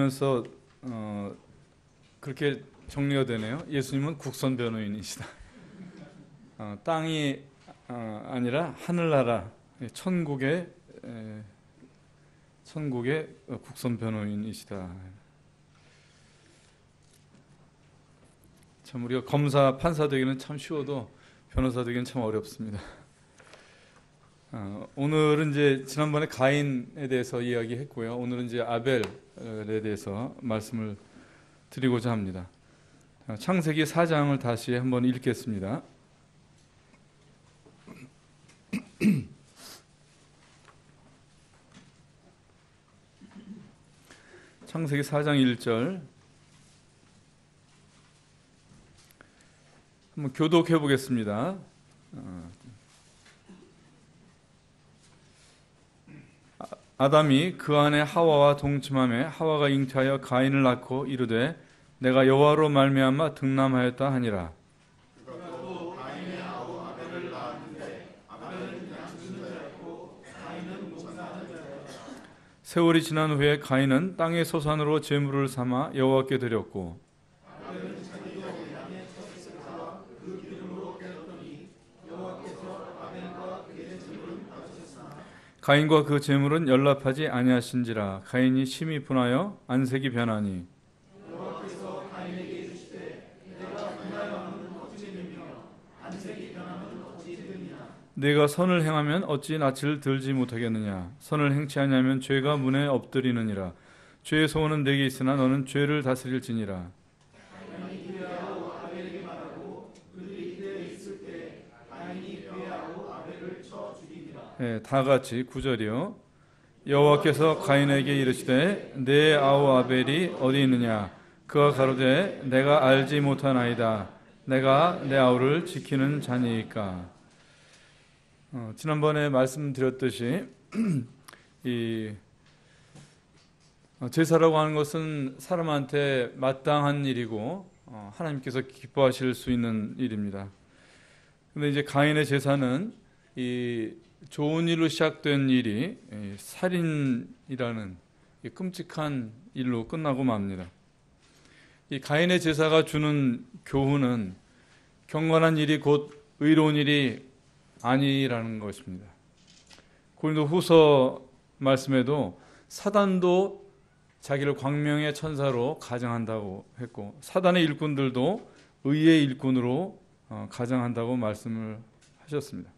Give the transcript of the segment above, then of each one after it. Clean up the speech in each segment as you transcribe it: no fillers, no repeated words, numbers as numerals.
보면서 그렇게 정리가 되네요. 예수님은 국선 변호인이시다. 땅이 아니라 하늘나라 천국의 국선 변호인이시다. 참 우리가 검사, 판사 되기는 참 쉬워도 변호사 되기는 참 어렵습니다. 오늘은 이제 지난번에 가인에 대해서 이야기했고요. 오늘은 이제 아벨에 대해서 말씀을 드리고자 합니다. 창세기 4장을 다시 한번 읽겠습니다. 창세기 4장 1절 한번 교독해 보겠습니다. 아담이 그 안에 하와와 동침하매 하와가 잉태하여 가인을 낳고 이르되 내가 여호와로 말미암아 등남하였다 하니라. 세월이 지난 후에 가인은 땅의 소산으로 제물을 삼아 여호와께 드렸고 가인과 그 제물은 연락하지 아니하신지라. 가인이 심히 분하여 안색이 변하니 여호와께서 가인에게 이르시되 내가 분하여함은 어찌 되며 안색이 변하면 어찌 되느냐. 내가 선을 행하면 어찌 낯을 들지 못하겠느냐. 선을 행치 아니하면 죄가 문에 엎드리느니라. 죄의 소원은 내게 있으나 너는 죄를 다스릴지니라. 다 같이 9절이요. 여호와께서 가인에게 이르시되 내 아우 아벨이 어디 있느냐. 그가 가로되 내가 알지 못하나이다. 내가 내 아우를 지키는 자니이까. 지난번에 말씀드렸듯이 이 제사라고 하는 것은 사람한테 마땅한 일이고 하나님께서 기뻐하실 수 있는 일입니다. 그런데 이제 가인의 제사는 이 좋은 일로 시작된 일이 살인이라는 끔찍한 일로 끝나고 맙니다. 이 가인의 제사가 주는 교훈은 경건한 일이 곧 의로운 일이 아니라는 것입니다. 고린도후서 말씀에도 사단도 자기를 광명의 천사로 가정한다고 했고 사단의 일꾼들도 의의 일꾼으로 가정한다고 말씀을 하셨습니다.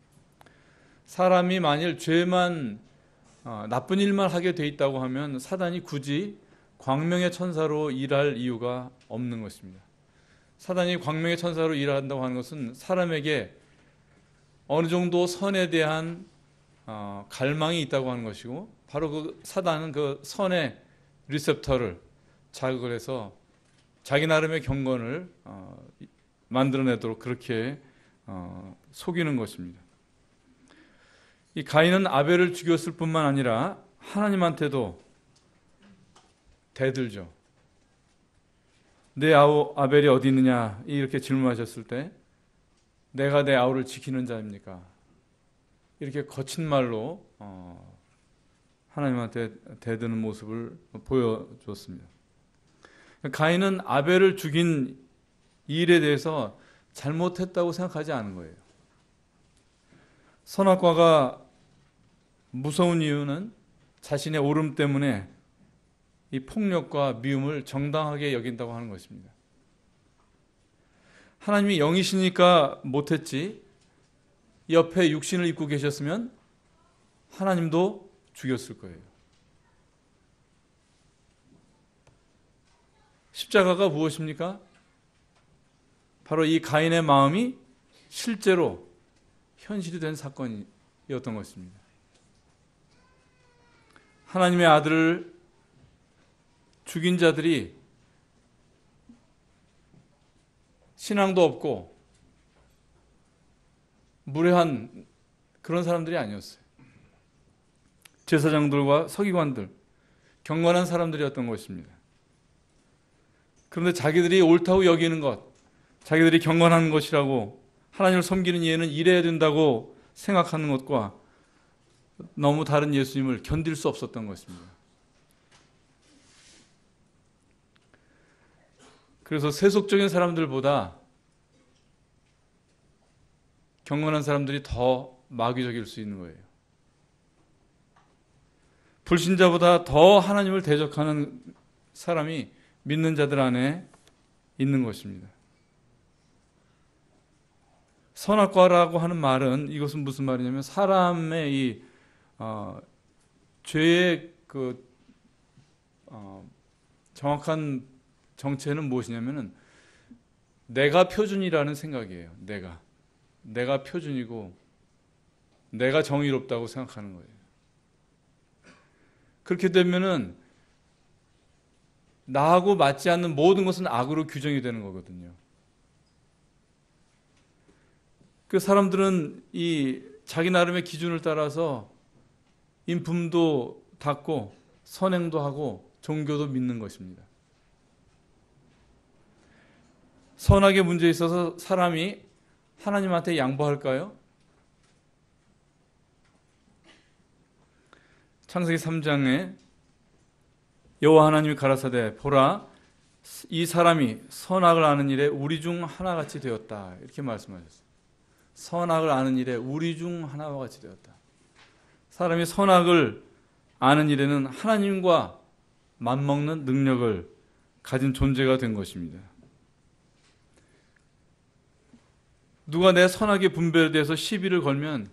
사람이 만일 죄만 나쁜 일만 하게 돼 있다고 하면 사단이 굳이 광명의 천사로 일할 이유가 없는 것입니다. 사단이 광명의 천사로 일한다고 하는 것은 사람에게 어느 정도 선에 대한 갈망이 있다고 하는 것이고 바로 그 사단은 그 선의 리셉터를 자극을 해서 자기 나름의 경건을 만들어내도록 그렇게 속이는 것입니다. 이 가인은 아벨을 죽였을 뿐만 아니라 하나님한테도 대들죠. 내 아우 아벨이 어디 있느냐 이렇게 질문하셨을 때 내가 내 아우를 지키는 자입니까? 이렇게 거친 말로 하나님한테 대드는 모습을 보여줬습니다. 가인은 아벨을 죽인 일에 대해서 잘못했다고 생각하지 않은 거예요. 선악과가 무서운 이유는 자신의 오름 때문에 이 폭력과 미움을 정당하게 여긴다고 하는 것입니다. 하나님이 영이시니까 못했지 옆에 육신을 입고 계셨으면 하나님도 죽였을 거예요. 십자가가 무엇입니까? 바로 이 가인의 마음이 실제로 현실이 된 사건이었던 것입니다. 하나님의 아들을 죽인 자들이 신앙도 없고 무례한 그런 사람들이 아니었어요. 제사장들과 서기관들, 경건한 사람들이었던 것입니다. 그런데 자기들이 옳다고 여기는 것, 자기들이 경건한 것이라고 하나님을 섬기는 예는 이래야 된다고 생각하는 것과 너무 다른 예수님을 견딜 수 없었던 것입니다. 그래서 세속적인 사람들보다 경건한 사람들이 더 마귀적일 수 있는 거예요. 불신자보다 더 하나님을 대적하는 사람이 믿는 자들 안에 있는 것입니다. 선악과라고 하는 말은 이것은 무슨 말이냐면 사람의 이 죄의 정확한 정체는 무엇이냐면은 내가 표준이라는 생각이에요. 내가 표준이고 내가 정의롭다고 생각하는 거예요. 그렇게 되면은 나하고 맞지 않는 모든 것은 악으로 규정이 되는 거거든요. 그 사람들은 이 자기 나름의 기준을 따라서 인품도 닦고 선행도 하고 종교도 믿는 것입니다. 선악의 문제에 있어서 사람이 하나님한테 양보할까요? 창세기 3장에 여호와 하나님이 가라사대 보라 이 사람이 선악을 아는 일에 우리 중 하나같이 되었다 이렇게 말씀하셨어요. 선악을 아는 일에 우리 중 하나와 같이 되었다. 사람이 선악을 아는 일에는 하나님과 맞먹는 능력을 가진 존재가 된 것입니다. 누가 내 선악의 분별에 대해서 시비를 걸면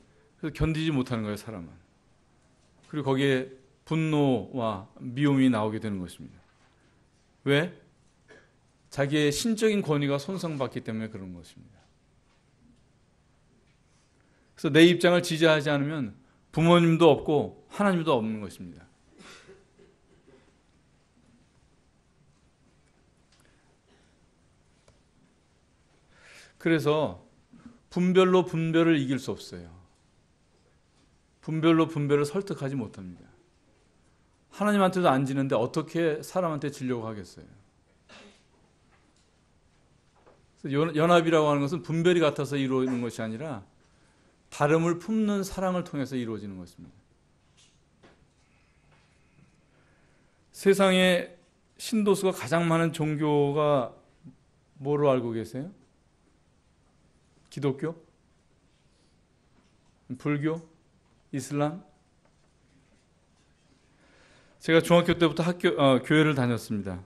견디지 못하는 거예요, 사람은. 그리고 거기에 분노와 미움이 나오게 되는 것입니다. 왜? 자기의 신적인 권위가 손상받기 때문에 그런 것입니다. 그래서 내 입장을 지지하지 않으면 부모님도 없고 하나님도 없는 것입니다. 그래서 분별로 분별을 이길 수 없어요. 분별로 분별을 설득하지 못합니다. 하나님한테도 안 지는데 어떻게 사람한테 지려고 하겠어요? 연합이라고 하는 것은 분별이 같아서 이루어지는 것이 아니라 다름을 품는 사랑을 통해서 이루어지는 것입니다. 세상에 신도수가 가장 많은 종교가 뭐로 알고 계세요? 기독교? 불교? 이슬람? 제가 중학교 때부터 교회를 다녔습니다.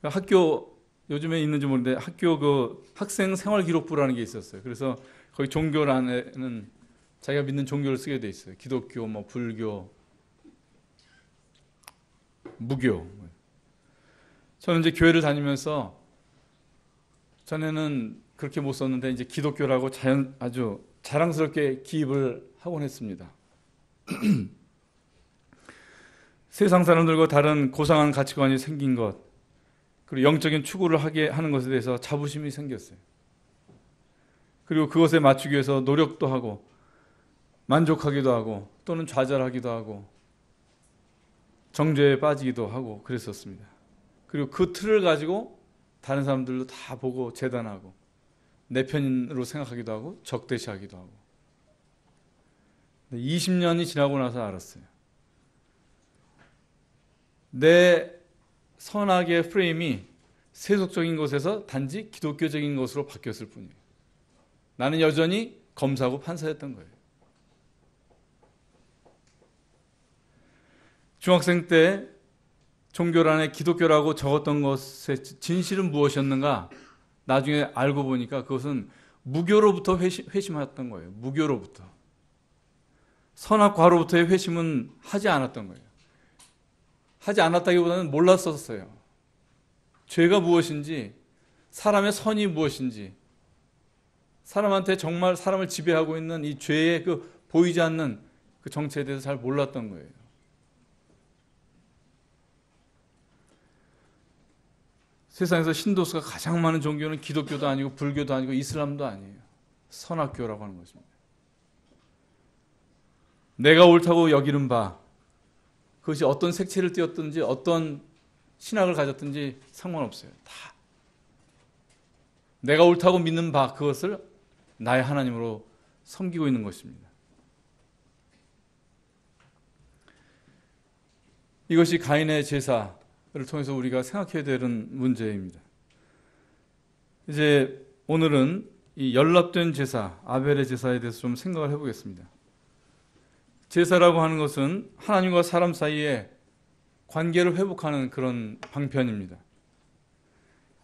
학교 요즘에 있는지 모르는데 학교 그 학생 생활 기록부라는 게 있었어요. 그래서 거기 종교란에는 자기가 믿는 종교를 쓰게 돼 있어요. 기독교, 뭐 불교, 무교. 저는 이제 교회를 다니면서 전에는 그렇게 못 썼는데 이제 기독교라고 아주 자랑스럽게 기입을 하곤 했습니다. 세상 사람들과 다른 고상한 가치관이 생긴 것, 그리고 영적인 추구를 하게 하는 것에 대해서 자부심이 생겼어요. 그리고 그것에 맞추기 위해서 노력도 하고 만족하기도 하고 또는 좌절하기도 하고 정죄에 빠지기도 하고 그랬었습니다. 그리고 그 틀을 가지고 다른 사람들도 다 보고 재단하고 내 편으로 생각하기도 하고 적대시하기도 하고 20년이 지나고 나서 알았어요. 내 선악의 프레임이 세속적인 것에서 단지 기독교적인 것으로 바뀌었을 뿐이에요. 나는 여전히 검사고 판사였던 거예요. 중학생 때 종교란에 기독교라고 적었던 것의 진실은 무엇이었는가? 나중에 알고 보니까 그것은 무교로부터 회심했던 거예요. 무교로부터. 선악과로부터의 회심은 하지 않았던 거예요. 하지 않았다기보다는 몰랐었어요. 죄가 무엇인지, 사람의 선이 무엇인지, 사람한테 정말 사람을 지배하고 있는 이 죄의 그 보이지 않는 그 정체에 대해서 잘 몰랐던 거예요. 세상에서 신도수가 가장 많은 종교는 기독교도 아니고 불교도 아니고 이슬람도 아니에요. 선악교라고 하는 것입니다. 내가 옳다고 여기는 바, 그것이 어떤 색채를 띄었든지 어떤 신학을 가졌든지 상관없어요. 다 내가 옳다고 믿는 바, 그것을 나의 하나님으로 섬기고 있는 것입니다. 이것이 가인의 제사, 통해서 우리가 생각해야 되는 문제입니다. 이제 오늘은 이 연합된 제사, 아벨의 제사에 대해서 좀 생각을 해보겠습니다. 제사라고 하는 것은 하나님과 사람 사이에 관계를 회복하는 그런 방편입니다.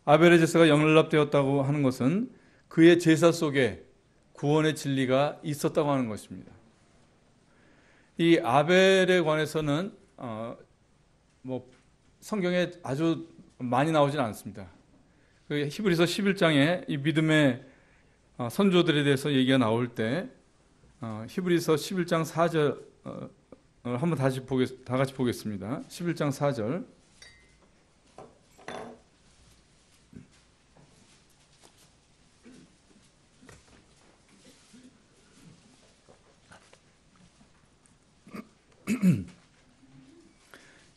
아벨의 제사가 연합되었다고 하는 것은 그의 제사 속에 구원의 진리가 있었다고 하는 것입니다. 이 아벨에 관해서는 성경에 아주 많이 나오진 않습니다. 히브리서 11장에 이 믿음의 선조들에 대해서 얘기가 나올 때 히브리서 11장 4절 한번 다 같이 보겠습니다. 11장 4절.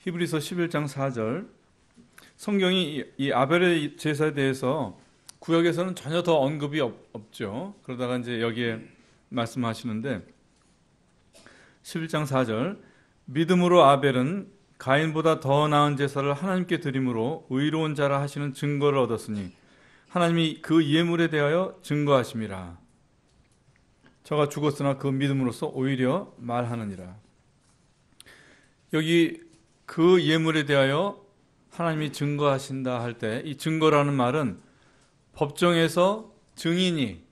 히브리서 11장 4절. 성경이 이 아벨의 제사에 대해서 구약에서는 전혀 더 언급이 없죠. 그러다가 이제 여기에 말씀하시는데 11장 4절, 믿음으로 아벨은 가인보다 더 나은 제사를 하나님께 드림으로 의로운 자라 하시는 증거를 얻었으니 하나님이 그 예물에 대하여 증거하심이라. 저가 죽었으나 그 믿음으로써 오히려 말하느니라. 여기 그 예물에 대하여 하나님이 증거하신다 할 때 이 증거라는 말은 법정에서 증인이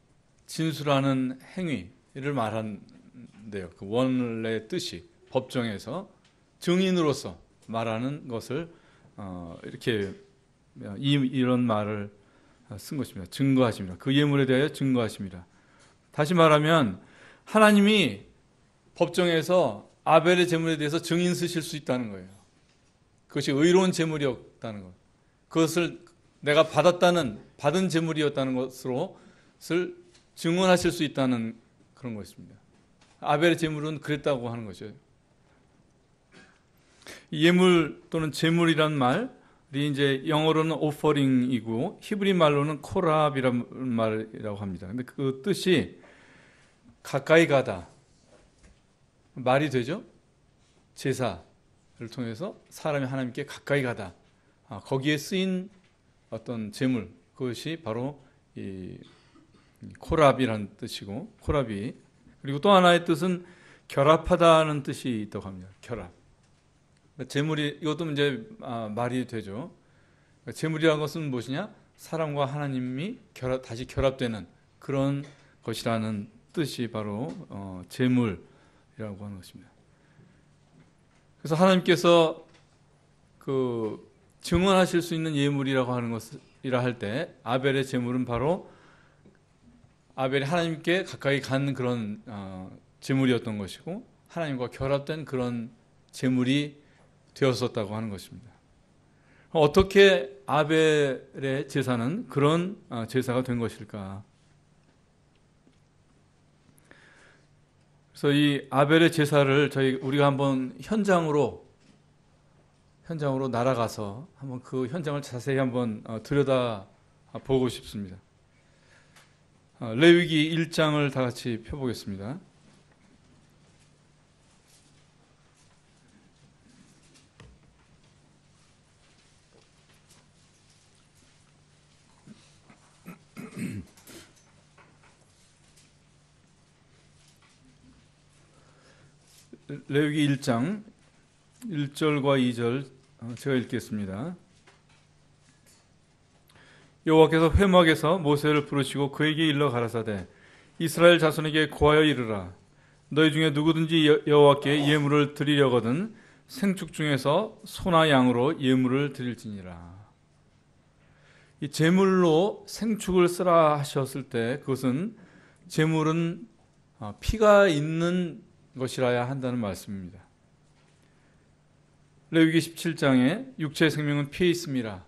진술하는 행위를 말한대요. 그 원래 뜻이 법정에서 증인으로서 말하는 것을 이렇게 이런 말을 쓴 것입니다. 증거하십니다. 그 예물에 대하여 증거하십니다. 다시 말하면 하나님이 법정에서 아벨의 제물에 대해서 증인 쓰실 수 있다는 거예요. 그것이 의로운 제물이었다는 것. 그것을 내가 받은 제물이었다는 것을 증언하실 수 있다는 그런 것입니다. 아벨의 제물은 그랬다고 하는 거죠. 예물 또는 제물이란 말이 이제 영어로는 오퍼링이고 히브리 말로는 코랍이란 말이라고 합니다. 근데 그 뜻이 가까이 가다. 말이 되죠? 제사를 통해서 사람이 하나님께 가까이 가다. 거기에 쓰인 어떤 제물, 그것이 바로 이 코랍이라는 뜻이고, 코랍이. 그리고 또 하나의 뜻은 결합하다는 뜻이 있다고 합니다. 결합. 제물이, 이것도 이제 말이 되죠. 제물이라는 것은 무엇이냐? 사람과 하나님이 다시 결합되는 그런 것이라는 뜻이 바로 제물이라고 하는 것입니다. 그래서 하나님께서 그 증언하실 수 있는 예물이라고 하는 것이라 할 때 아벨의 제물은 바로 아벨이 하나님께 가까이 간 그런 제물이었던 것이고 하나님과 결합된 그런 제물이 되었었다고 하는 것입니다. 어떻게 아벨의 제사는 그런 제사가 된 것일까? 그래서 이 아벨의 제사를 우리가 한번 현장으로 날아가서 한번 그 현장을 자세히 한번 들여다 보고 싶습니다. 레위기 1장을 다 같이 펴보겠습니다. 레위기 1장 1절과 2절 제가 읽겠습니다. 여호와께서 회막에서 모세를 부르시고 그에게 일러 가라사대 이스라엘 자손에게 고하여 이르라. 너희 중에 누구든지 여호와께 예물을 드리려거든 생축 중에서 소나 양으로 예물을 드릴지니라. 이 제물로 생축을 쓰라 하셨을 때 그것은 제물은 피가 있는 것이라야 한다는 말씀입니다. 레위기 17장에 육체의 생명은 피에 있음이라.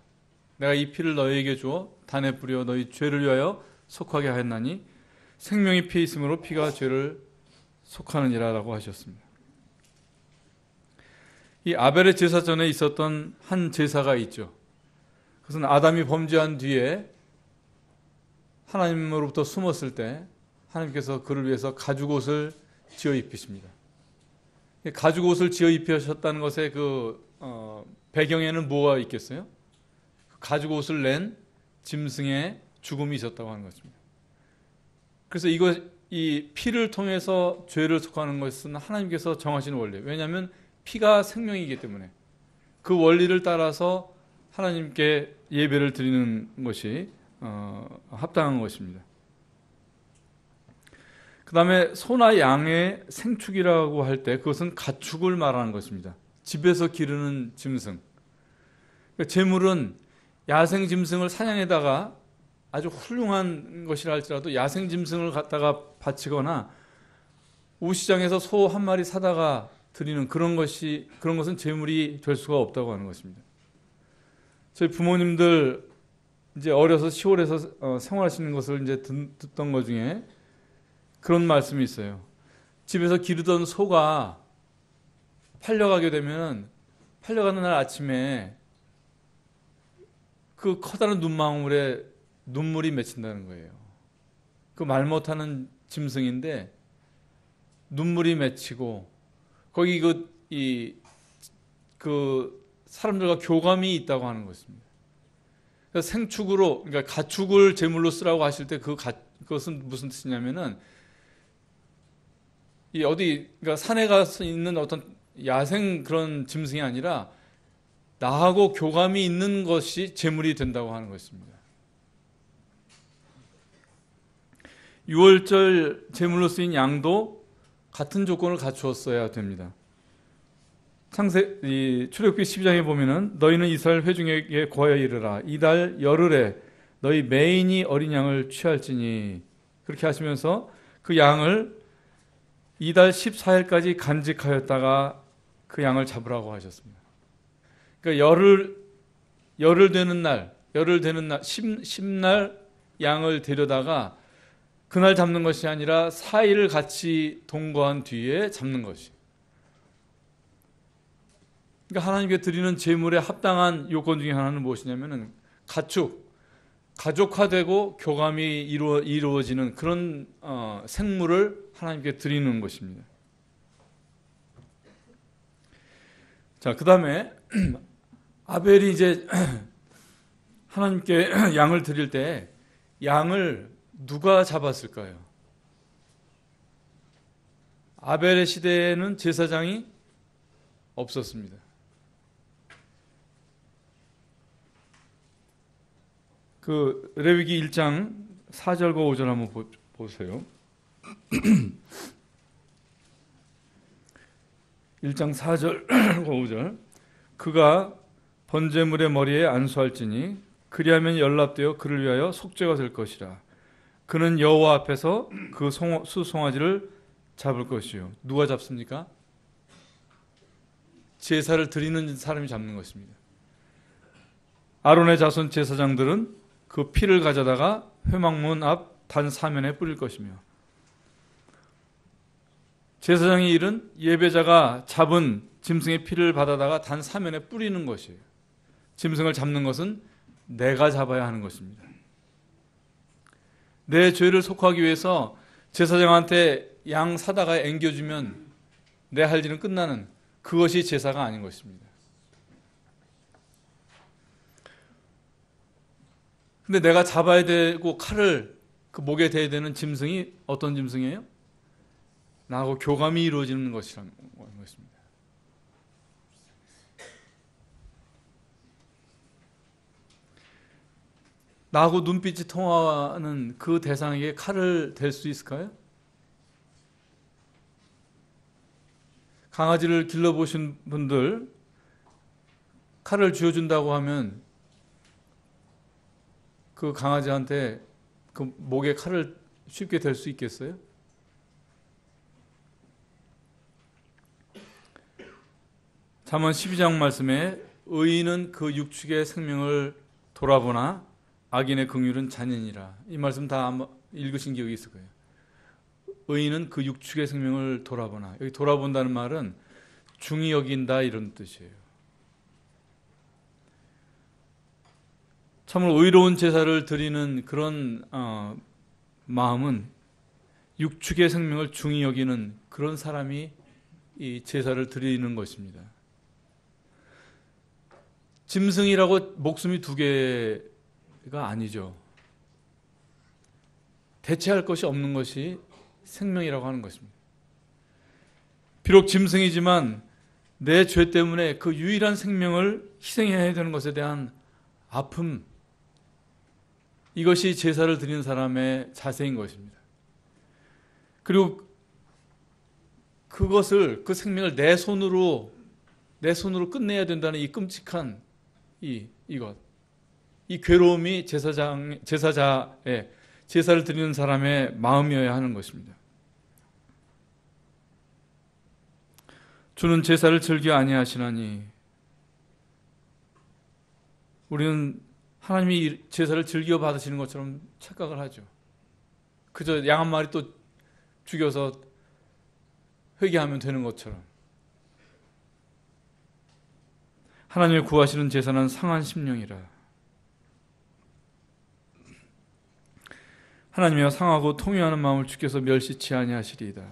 내가 이 피를 너희에게 주어 단에 뿌려 너희 죄를 위하여 속하게 하였나니 생명이 피에 있으므로 피가 죄를 속하느니라 라고 하셨습니다. 이 아벨의 제사 전에 있었던 한 제사가 있죠. 그것은 아담이 범죄한 뒤에 하나님으로부터 숨었을 때 하나님께서 그를 위해서 가죽옷을 지어 입히십니다. 가죽옷을 지어 입히셨다는 것의 그 배경에는 뭐가 있겠어요? 가죽 옷을 낸 짐승의 죽음이 있었다고 하는 것입니다. 그래서 이 피를 통해서 죄를 속하는 것은 하나님께서 정하신 원리예요. 왜냐하면 피가 생명이기 때문에 그 원리를 따라서 하나님께 예배를 드리는 것이 합당한 것입니다. 그 다음에 소나 양의 생축이라고 할 때 그것은 가축을 말하는 것입니다. 집에서 기르는 짐승. 제물은 야생 짐승을 사냥에다가 아주 훌륭한 것이라 할지라도 야생 짐승을 갖다가 바치거나 우시장에서 소 한 마리 사다가 드리는 그런 것은 제물이 될 수가 없다고 하는 것입니다. 저희 부모님들 이제 어려서 시골에서 생활하시는 것을 이제 듣던 것 중에 그런 말씀이 있어요. 집에서 기르던 소가 팔려가게 되면 팔려가는 날 아침에 그 커다란 눈망울에 눈물이 맺힌다는 거예요. 그 말 못하는 짐승인데 눈물이 맺히고 거기 그 사람들과 교감이 있다고 하는 것입니다. 그래서 생축으로, 그러니까 가축을 제물로 쓰라고 하실 때 그것은 무슨 뜻이냐면은 그러니까 산에 가서 있는 어떤 야생 그런 짐승이 아니라 나하고 교감이 있는 것이 제물이 된다고 하는 것입니다. 유월절 제물로 쓰인 양도 같은 조건을 갖추었어야 됩니다. 출애굽기 12장에 보면은 너희는 이스라엘 회중에게 고하여 이르라 이달 열흘에 너희 매인이 어린 양을 취할지니 그렇게 하시면서 그 양을 이달 14일까지 간직하였다가 그 양을 잡으라고 하셨습니다. 그러니까 열흘 되는 날 10날 양을 데려다가 그날 잡는 것이 아니라 4일을 같이 동거한 뒤에 잡는 것이. 그러니까 하나님께 드리는 제물에 합당한 요건 중에 하나는 무엇이냐면은 가족화되고 교감이 이루어지는 그런 생물을 하나님께 드리는 것입니다. 자, 그 다음에 아벨이 이제 하나님께 양을 드릴 때 양을 누가 잡았을까요? 아벨의 시대에는 제사장이 없었습니다. 그 레위기 1장 4절과 5절 한번 보세요. 1장 4절과 5절 그가 번제물의 머리에 안수할지니 그리하면 연락되어 그를 위하여 속죄가 될 것이라. 그는 여호와 앞에서 그 수송아지를 잡을 것이요. 누가 잡습니까? 제사를 드리는 사람이 잡는 것입니다. 아론의 자손 제사장들은 그 피를 가져다가 회막문 앞 단 사면에 뿌릴 것이며 제사장의 일은 예배자가 잡은 짐승의 피를 받아다가 단 사면에 뿌리는 것이에요. 짐승을 잡는 것은 내가 잡아야 하는 것입니다. 내 죄를 속하기 위해서 제사장한테 양 사다가 앵겨주면 내 할 일은 끝나는 그것이 제사가 아닌 것입니다. 근데 내가 잡아야 되고 칼을 그 목에 대야 되는 짐승이 어떤 짐승이에요? 나하고 교감이 이루어지는 것이라는 것입니다. 나하고 눈빛이 통하는 그 대상에게 칼을 댈 수 있을까요? 강아지를 길러보신 분들 칼을 쥐어준다고 하면 그 강아지한테 그 목에 칼을 쉽게 댈 수 있겠어요? 잠언 12장 말씀에 의인은 그 육축의 생명을 돌아보나 악인의 긍휼은 잔인이라. 이 말씀 다 아마 읽으신 기억이 있을 거예요. 의인은 그 육축의 생명을 돌아보나. 여기 돌아본다는 말은 중히 여긴다 이런 뜻이에요. 참으로 의로운 제사를 드리는 그런 마음은 육축의 생명을 중히 여기는 그런 사람이 이 제사를 드리는 것입니다. 짐승이라고 목숨이 두 개가 아니죠. 대체할 것이 없는 것이 생명이라고 하는 것입니다. 비록 짐승이지만 내 죄 때문에 그 유일한 생명을 희생해야 되는 것에 대한 아픔, 이것이 제사를 드리는 사람의 자세인 것입니다. 그리고 그것을, 그 생명을 내 손으로 끝내야 된다는 이 끔찍한 이것, 이 괴로움이 제사자의, 제사를 드리는 사람의 마음이어야 하는 것입니다. 주는 제사를 즐겨 아니하시나니, 우리는 하나님이 제사를 즐겨 받으시는 것처럼 착각을 하죠. 그저 양 한 마리 또 죽여서 회개하면 되는 것처럼. 하나님이 구하시는 제사는 상한 심령이라. 하나님이여 상하고 통회하는 마음을 주께서 멸시치 아니하시리이다.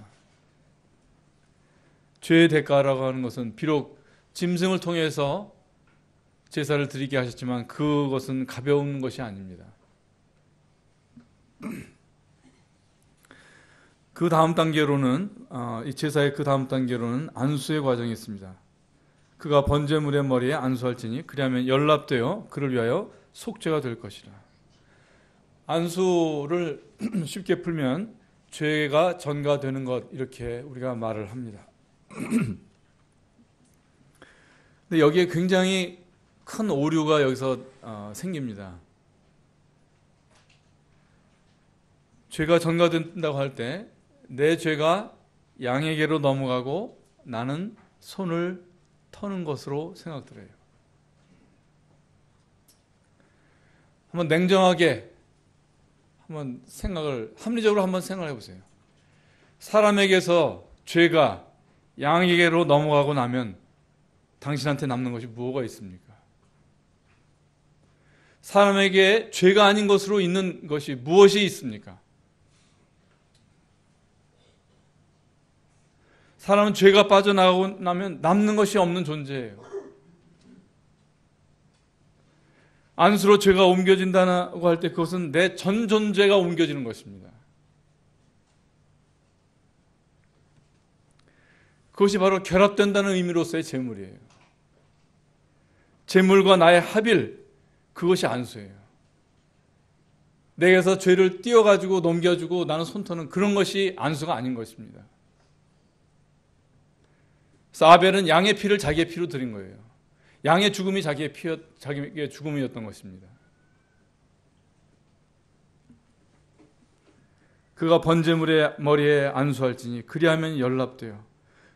죄의 대가라고 하는 것은 비록 짐승을 통해서 제사를 드리게 하셨지만 그것은 가벼운 것이 아닙니다. 그 다음 단계로는, 이 제사의 그 다음 단계로는 안수의 과정이 있습니다. 그가 번제물의 머리에 안수할지니 그리하면 연락되어 그를 위하여 속죄가 될 것이라. 안수를 쉽게 풀면 죄가 전가되는 것, 이렇게 우리가 말을 합니다. 근데 여기에 굉장히 큰 오류가 여기서 생깁니다. 죄가 전가된다고 할 때 내 죄가 양에게로 넘어가고 나는 손을 터는 것으로 생각들어요. 한번 냉정하게 한번 합리적으로 한번 생각해 보세요. 사람에게서 죄가 양에게로 넘어가고 나면 당신한테 남는 것이 뭐가 있습니까? 사람에게 죄가 아닌 것으로 있는 것이 무엇이 있습니까? 사람은 죄가 빠져나가고 나면 남는 것이 없는 존재예요. 안수로 죄가 옮겨진다고 할 때 그것은 내 전 존재가 옮겨지는 것입니다. 그것이 바로 결합된다는 의미로서의 제물이에요. 제물과 나의 합일, 그것이 안수예요. 내게서 죄를 띄워가지고 넘겨주고 나는 손터는 그런 것이 안수가 아닌 것입니다. 그래서 아벨은 양의 피를 자기의 피로 드린 거예요. 양의 죽음이 자기의 죽음이었던 것입니다. 그가 번제물의 머리에 안수할지니 그리하면 연락되어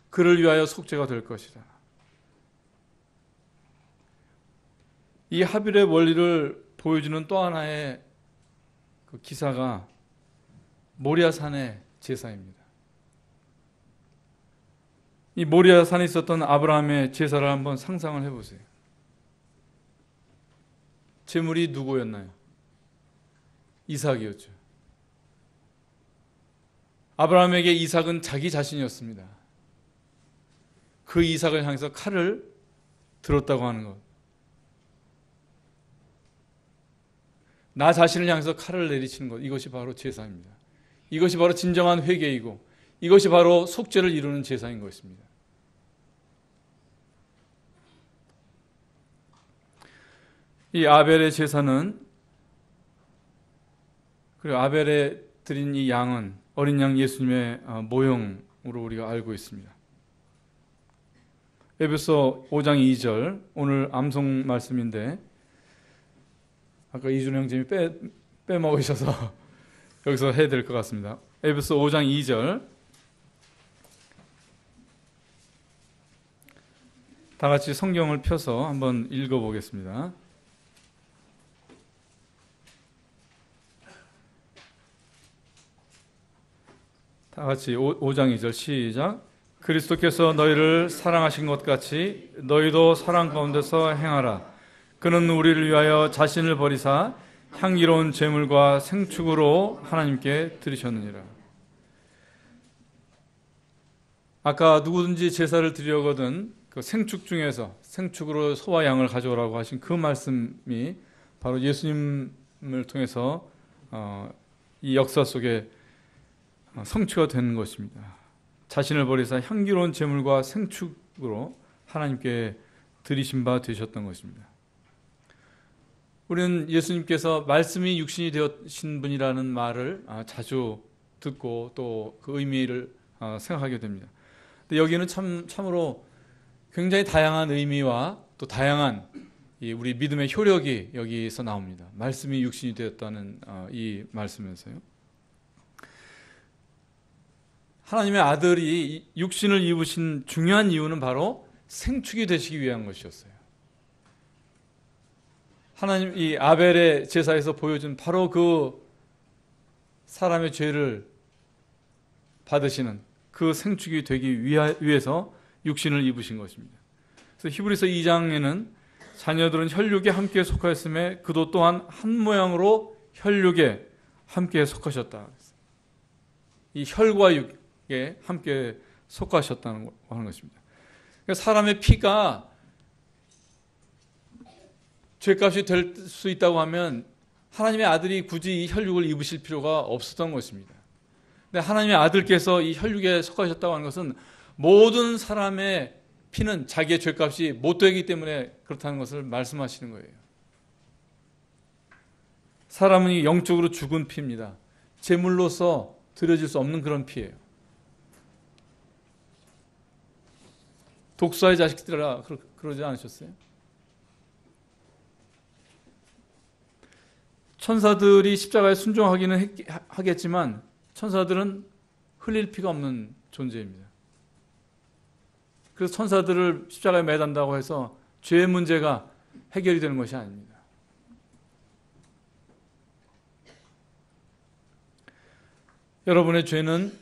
그를 위하여 속죄가 될 것이다. 이 하빌의 원리를 보여주는 또 하나의 그 기사가 모리아산의 제사입니다. 이 모리아산에 있었던 아브라함의 제사를 한번 상상을 해보세요. 제물이 누구였나요? 이삭이었죠. 아브라함에게 이삭은 자기 자신이었습니다. 그 이삭을 향해서 칼을 들었다고 하는 것. 나 자신을 향해서 칼을 내리치는 것, 이것이 바로 제사입니다. 이것이 바로 진정한 회개이고 이것이 바로 속죄를 이루는 제사인 것입니다. 이 아벨의 제사는, 그리고 아벨에 드린 이 양은 어린 양 예수님의 모형으로 우리가 알고 있습니다. 에베소 5장 2절, 오늘 암송 말씀인데 아까 이준호 형님이 빼먹으셔서 여기서 해야 될 것 같습니다. 에베소 5장 2절, 다 같이 성경을 펴서 한번 읽어보겠습니다. 다 같이 5장 2절 시작. 그리스도께서 너희를 사랑하신 것 같이 너희도 사랑 가운데서 행하라. 그는 우리를 위하여 자신을 버리사 향기로운 제물과 생축으로 하나님께 드리셨느니라. 아까 누구든지 제사를 드리려거든 그 생축 중에서 생축으로 소와 양을 가져오라고 하신 그 말씀이 바로 예수님을 통해서 이 역사 속에 성취가 되는 것입니다. 자신을 버리사 향기로운 제물과 생축으로 하나님께 드리신 바 되셨던 것입니다. 우리는 예수님께서 말씀이 육신이 되어신 분이라는 말을 자주 듣고 또 그 의미를 생각하게 됩니다. 근데 여기는 참으로 굉장히 다양한 의미와 또 다양한 우리 믿음의 효력이 여기서 나옵니다. 말씀이 육신이 되었다는 이 말씀에서요. 하나님의 아들이 육신을 입으신 중요한 이유는 바로 생축이 되시기 위한 것이었어요. 하나님 이 아벨의 제사에서 보여준 바로 그 사람의 죄를 받으시는 그 생축이 되기 위해서 육신을 입으신 것입니다. 그래서 히브리서 2장에는 자녀들은 혈육에 함께 속하였음에 그도 또한 한 모양으로 혈육에 함께 속하셨다. 이 혈과 육에 함께 속하셨다는 하는 것입니다. 그러니까 사람의 피가 죄값이 될 수 있다고 하면 하나님의 아들이 굳이 이 혈육을 입으실 필요가 없었던 것입니다. 근데 하나님의 아들께서 이 혈육에 속하셨다고 하는 것은 모든 사람의 피는 자기의 죄값이 못 되기 때문에 그렇다는 것을 말씀하시는 거예요. 사람은 영적으로 죽은 피입니다. 제물로서 드려질 수 없는 그런 피예요. 독사의 자식들아 그러지 않으셨어요? 천사들이 십자가에 순종하기는 하겠지만 천사들은 흘릴 피가 없는 존재입니다. 그래서 천사들을 십자가에 매단다고 해서 죄의 문제가 해결이 되는 것이 아닙니다. 여러분의 죄는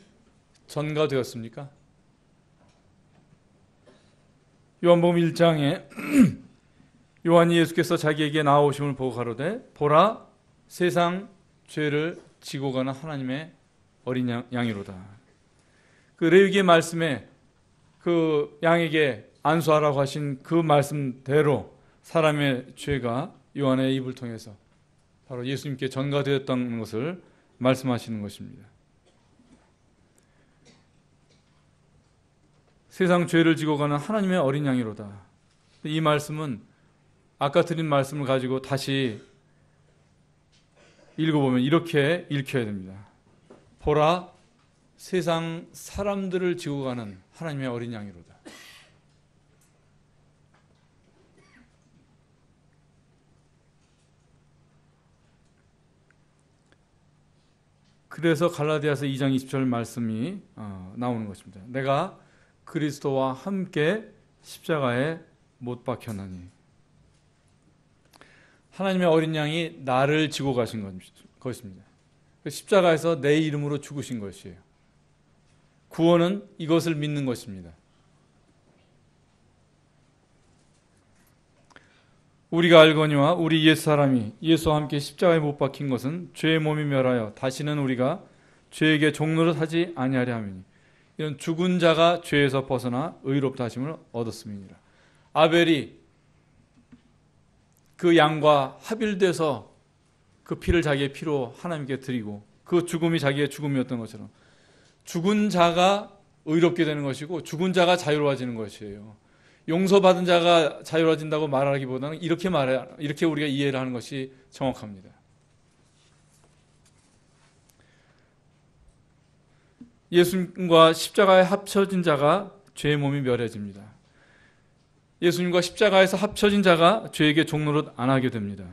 전가되었습니까? 요한복음 1장에 요한이 예수께서 자기에게 나오심을 보고 가로되 보라 세상 죄를 지고 가는 하나님의 어린 양이로다. 그 레위기의 말씀에 그 양에게 안수하라고 하신 그 말씀대로 사람의 죄가 요한의 입을 통해서 바로 예수님께 전가되었다는 것을 말씀하시는 것입니다. 세상 죄를 지고 가는 하나님의 어린 양이로다. 이 말씀은 아까 드린 말씀을 가지고 다시 읽어보면 이렇게 읽혀야 됩니다. 보라, 세상 사람들을 지고 가는 하나님의 어린 양이로다. 그래서 갈라디아서 2장 20절 말씀이 나오는 것입니다. 내가 그리스도와 함께 십자가에 못 박혔나니. 하나님의 어린 양이 나를 지고 가신 것입니다. 십자가에서 내 이름으로 죽으신 것이에요. 구원은 이것을 믿는 것입니다. 우리가 알거니와 우리 옛사람이 예수와 함께 십자가에 못 박힌 것은 죄의 몸이 멸하여 다시는 우리가 죄에게 종노릇 하지 아니하려 함이니 이런 죽은 자가 죄에서 벗어나 의롭다 하심을 얻었음이니라. 아벨이 그 양과 합일돼서 그 피를 자기의 피로 하나님께 드리고 그 죽음이 자기의 죽음이었던 것처럼 죽은 자가 의롭게 되는 것이고 죽은 자가 자유로워지는 것이에요. 용서받은 자가 자유로워진다고 말하기보다는 이렇게 우리가 이해를 하는 것이 정확합니다. 예수님과 십자가에 합쳐진 자가 죄의 몸이 멸해집니다. 예수님과 십자가에서 합쳐진 자가 죄에게 종노릇 안 하게 됩니다.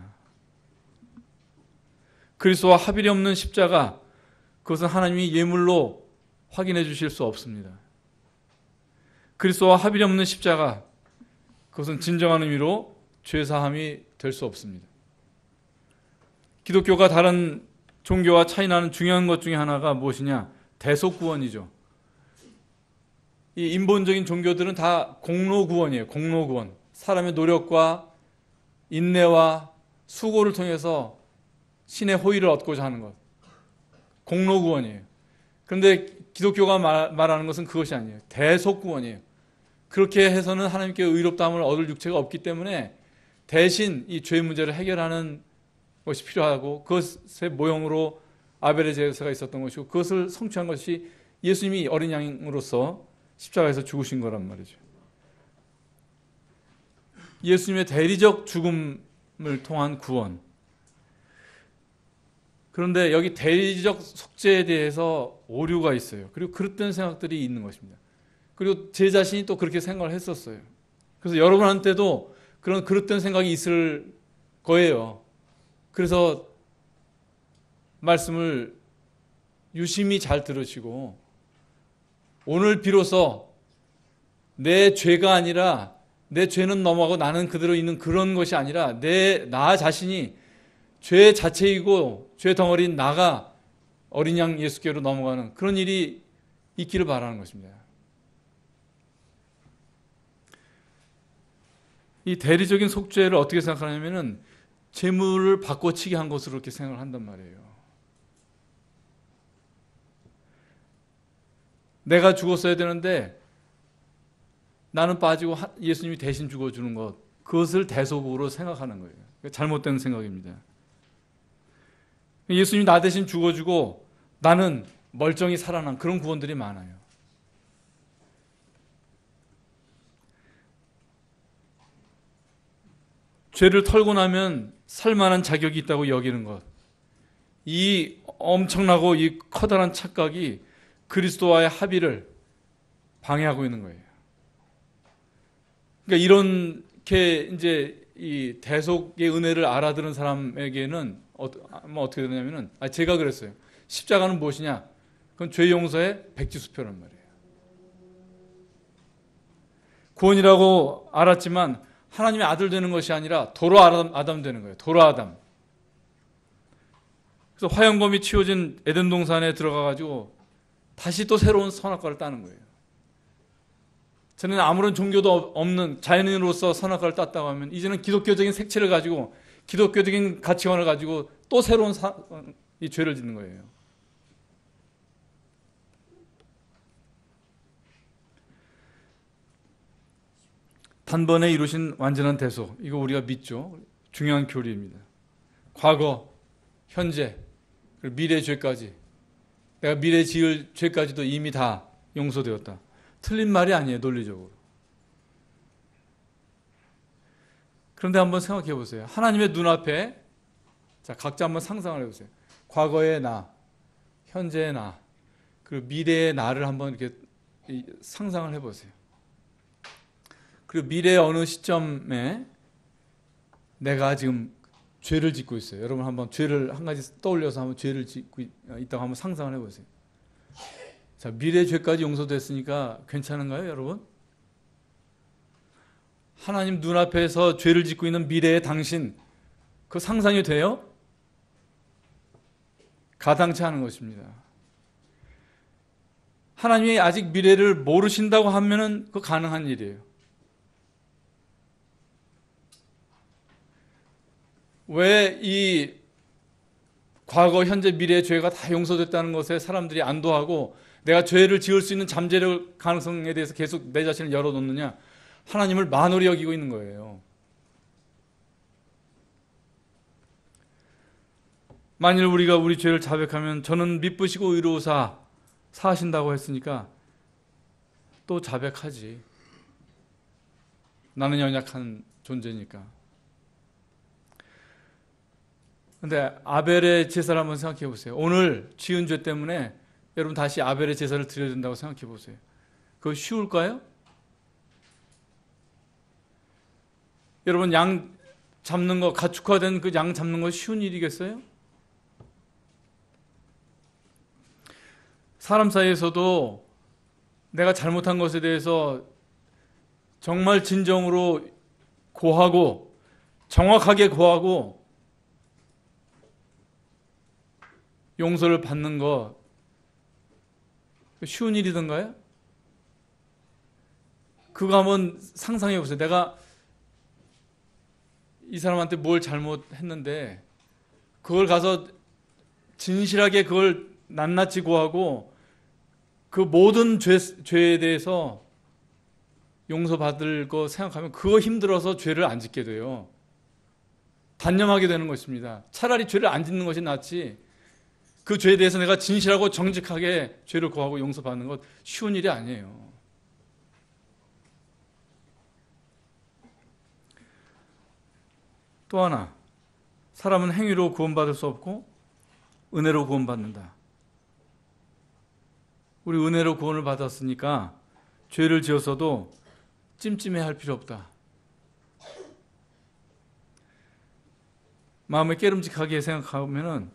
그리스도와 합일이 없는 십자가, 그것은 하나님이 예물로 확인해 주실 수 없습니다. 그리스도와 합일이 없는 십자가, 그것은 진정한 의미로 죄사함이 될 수 없습니다. 기독교가 다른 종교와 차이나는 중요한 것 중에 하나가 무엇이냐? 대속구원이죠. 이 인본적인 종교들은 다 공로구원이에요. 공로구원. 사람의 노력과 인내와 수고를 통해서 신의 호의를 얻고자 하는 것. 공로구원이에요. 그런데 기독교가 말하는 것은 그것이 아니에요. 대속구원이에요. 그렇게 해서는 하나님께 의롭다함을 얻을 육체가 없기 때문에 대신 이 죄 문제를 해결하는 것이 필요하고 그것의 모형으로 아벨의 제사가 있었던 것이고 그것을 성취한 것이 예수님이 어린 양으로서 십자가에서 죽으신 거란 말이죠. 예수님의 대리적 죽음을 통한 구원. 그런데 여기 대리적 속죄에 대해서 오류가 있어요. 그리고 그릇된 생각들이 있는 것입니다. 그리고 제 자신이 또 그렇게 생각을 했었어요. 그래서 여러분한테도 그런 그릇된 생각이 있을 거예요. 그래서 말씀을 유심히 잘 들으시고 오늘 비로소 내 죄가 아니라 내 죄는 넘어가고 나는 그대로 있는 그런 것이 아니라 나 자신이 죄 자체이고 죄 덩어리인 나가 어린 양 예수께로 넘어가는 그런 일이 있기를 바라는 것입니다. 이 대리적인 속죄를 어떻게 생각하냐면은 재물을 바꿔치기 한 것으로 이렇게 생각을 한단 말이에요. 내가 죽었어야 되는데 나는 빠지고 예수님이 대신 죽어주는 것, 그것을 대속으로 생각하는 거예요. 잘못된 생각입니다. 예수님이 나 대신 죽어주고 나는 멀쩡히 살아난 그런 구원들이 많아요. 죄를 털고 나면 살만한 자격이 있다고 여기는 것, 이 엄청나고 이 커다란 착각이 그리스도와의 합의를 방해하고 있는 거예요. 그러니까 이렇게 이제 이 대속의 은혜를 알아들은 사람에게는 어떻게 되냐면은 제가 그랬어요. 십자가는 무엇이냐? 그건 죄 용서의 백지수표란 말이에요. 구원이라고 알았지만 하나님의 아들 되는 것이 아니라 도로 아담 되는 거예요. 도로 아담. 그래서 화영검이 치워진 에덴 동산에 들어가가지고 다시 또 새로운 선악과를 따는 거예요. 저는 아무런 종교도 없는 자연인으로서 선악과를 땄다고 하면 이제는 기독교적인 색채를 가지고 기독교적인 가치관을 가지고 또 새로운 이 죄를 짓는 거예요. 단번에 이루신 완전한 대속, 이거 우리가 믿죠. 중요한 교리입니다. 과거, 현재, 그리고 미래 죄까지, 내가 미래 지을 죄까지도 이미 다 용서되었다. 틀린 말이 아니에요, 논리적으로. 그런데 한번 생각해 보세요. 하나님의 눈앞에, 자, 각자 한번 상상을 해보세요. 과거의 나, 현재의 나, 그리고 미래의 나를 한번 이렇게 상상을 해보세요. 그리고 미래의 어느 시점에 내가 지금 죄를 짓고 있어요. 여러분 한번 죄를 한 가지 떠올려서 한번 죄를 짓고 있다고 한번 상상을 해보세요. 자, 미래 죄까지 용서됐으니까 괜찮은가요, 여러분? 하나님 눈앞에서 죄를 짓고 있는 미래의 당신, 그 상상이 돼요? 가당치 않은 것입니다. 하나님이 아직 미래를 모르신다고 하면은 그 가능한 일이에요. 왜 이 과거, 현재, 미래의 죄가 다 용서됐다는 것에 사람들이 안도하고 내가 죄를 지을 수 있는 잠재력 가능성에 대해서 계속 내 자신을 열어놓느냐? 하나님을 만홀히 여기고 있는 거예요. 만일 우리가 우리 죄를 자백하면 저는 미쁘시고 의로우사 사하신다고 했으니까 또 자백하지. 나는 연약한 존재니까. 근데 아벨의 제사를 한번 생각해 보세요. 오늘 지은 죄 때문에 여러분 다시 아벨의 제사를 드려야 된다고 생각해 보세요. 그거 쉬울까요? 여러분 양 잡는 거, 가축화된 그 양 잡는 거 쉬운 일이겠어요? 사람 사이에서도 내가 잘못한 것에 대해서 정말 진정으로 고하고 정확하게 고하고 용서를 받는 거 쉬운 일이던가요? 그거 한번 상상해 보세요. 내가 이 사람한테 뭘 잘못했는데 그걸 가서 진실하게 그걸 낱낱이 고하고 그 모든 죄에 대해서 용서받을 거 생각하면 그거 힘들어서 죄를 안 짓게 돼요. 단념하게 되는 것입니다. 차라리 죄를 안 짓는 것이 낫지, 그 죄에 대해서 내가 진실하고 정직하게 죄를 고하고 용서받는 것 쉬운 일이 아니에요. 또 하나, 사람은 행위로 구원받을 수 없고 은혜로 구원받는다. 우리 은혜로 구원을 받았으니까 죄를 지었어도 찜찜해할 필요 없다. 마음에 깨름직하게 생각하면,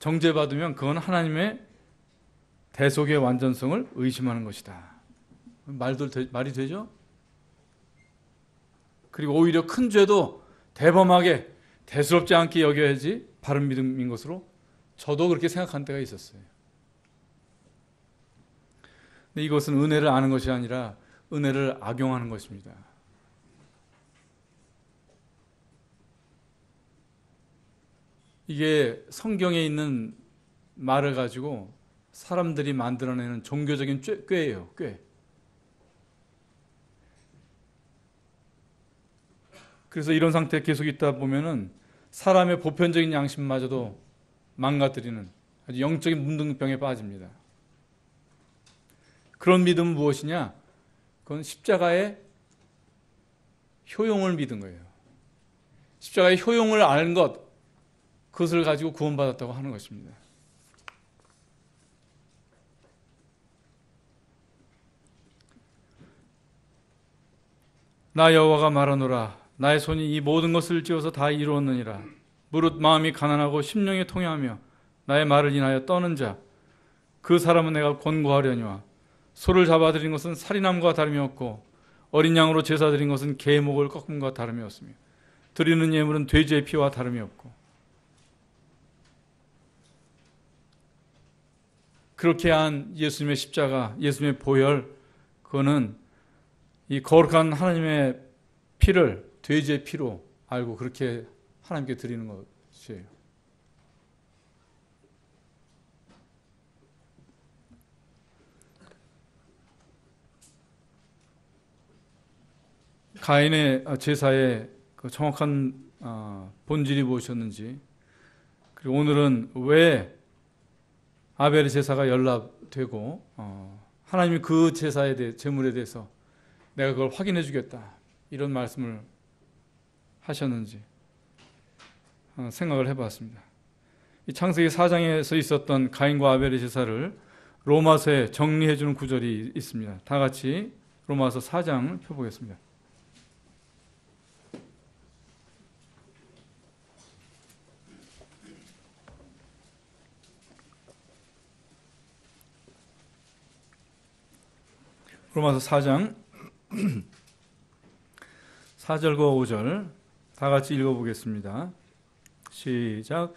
정죄받으면 그건 하나님의 대속의 완전성을 의심하는 것이다. 말이 되죠? 그리고 오히려 큰 죄도 대범하게 대수롭지 않게 여겨야지 바른 믿음인 것으로 저도 그렇게 생각한 때가 있었어요. 근데 이것은 은혜를 아는 것이 아니라 은혜를 악용하는 것입니다. 이게 성경에 있는 말을 가지고 사람들이 만들어내는 종교적인 꾀예요. 꾀. 그래서 이런 상태에 계속 있다 보면은 사람의 보편적인 양심마저도 망가뜨리는 아주 영적인 문둥병에 빠집니다. 그런 믿음은 무엇이냐? 그건 십자가의 효용을 믿은 거예요. 십자가의 효용을 아는 것, 그것을 가지고 구원받았다고 하는 것입니다. 나 여호와가 말하노라. 나의 손이 이 모든 것을 지어서 다 이루었느니라. 무릇 마음이 가난하고 심령이 통회하며 나의 말을 인하여 떠는 자, 그 사람은 내가 권고하려니와. 소를 잡아들인 것은 살인함과 다름이 없고 어린 양으로 제사 드린 것은 개의 목을 꺾음과 다름이 없으며 드리는 예물은 돼지의 피와 다름이 없고. 그렇게 한 예수님의 십자가, 예수님의 보혈, 그거는 이 거룩한 하나님의 피를 돼지의 피로 알고 그렇게 하나님께 드리는 것이에요. 가인의 제사의 그 정확한 본질이 무엇이었는지, 그리고 오늘은 왜 아벨의 제사가 연락되고 하나님이 그 제사에 대해, 제물에 대해서 내가 그걸 확인해 주겠다, 이런 말씀을 하셨는지 생각을 해봤습니다. 이 창세기 4장에서 있었던 가인과 아벨의 제사를 로마서에 정리해 주는 구절이 있습니다. 다 같이 로마서 4장 펴보겠습니다. 로마서 4장 4절과 5절 다 같이 읽어보겠습니다. 시작.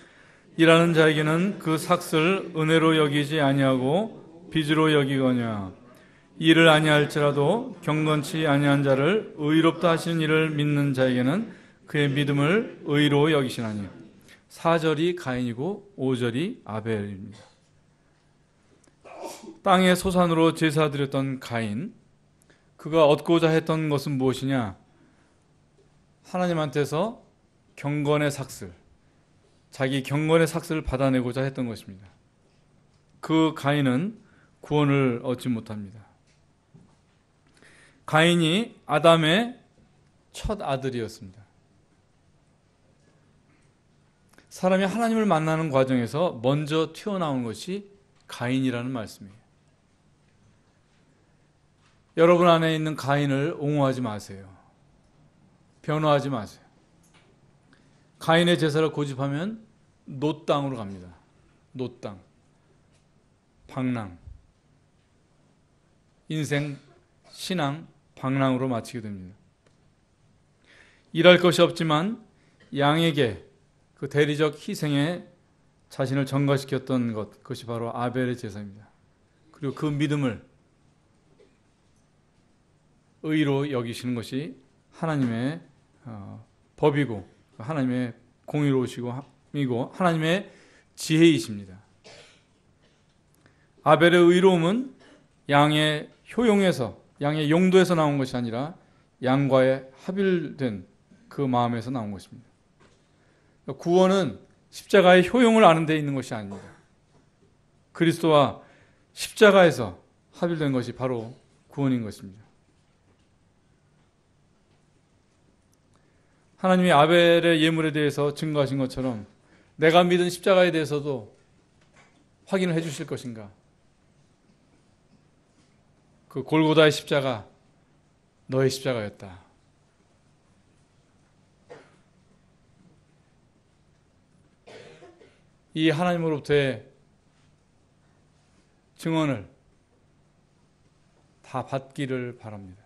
일하는 자에게는 그 삭을 은혜로 여기지 아니하고 빚으로 여기거냐. 일을 아니할지라도 경건치 아니한 자를 의롭다 하시는 이를 믿는 자에게는 그의 믿음을 의로 여기시나니. 4절이 가인이고 5절이 아벨입니다. 땅의 소산으로 제사드렸던 가인, 그가 얻고자 했던 것은 무엇이냐? 하나님한테서 경건의 삭슬, 자기 경건의 삭슬을 받아내고자 했던 것입니다. 그 가인은 구원을 얻지 못합니다. 가인이 아담의 첫 아들이었습니다. 사람이 하나님을 만나는 과정에서 먼저 튀어나온 것이 가인이라는 말씀이에요. 여러분 안에 있는 가인을 옹호하지 마세요. 변호하지 마세요. 가인의 제사를 고집하면 노땅으로 갑니다. 노땅, 방랑, 인생, 신앙, 방랑으로 마치게 됩니다. 일할 것이 없지만 양에게 그 대리적 희생에 자신을 전가시켰던 것, 그것이 바로 아벨의 제사입니다. 그리고 그 믿음을 의로 여기시는 것이 하나님의 법이고 하나님의 공의로우시고 하나님의 지혜이십니다. 아벨의 의로움은 양의 효용에서 양의 용도에서 나온 것이 아니라 양과의 합일된 그 마음에서 나온 것입니다. 구원은 십자가의 효용을 아는 데 있는 것이 아닙니다. 그리스도와 십자가에서 합일된 것이 바로 구원인 것입니다. 하나님이 아벨의 예물에 대해서 증거하신 것처럼 내가 믿은 십자가에 대해서도 확인을 해 주실 것인가? 그 골고다의 십자가 너의 십자가였다. 이 하나님으로부터의 증언을 다 받기를 바랍니다.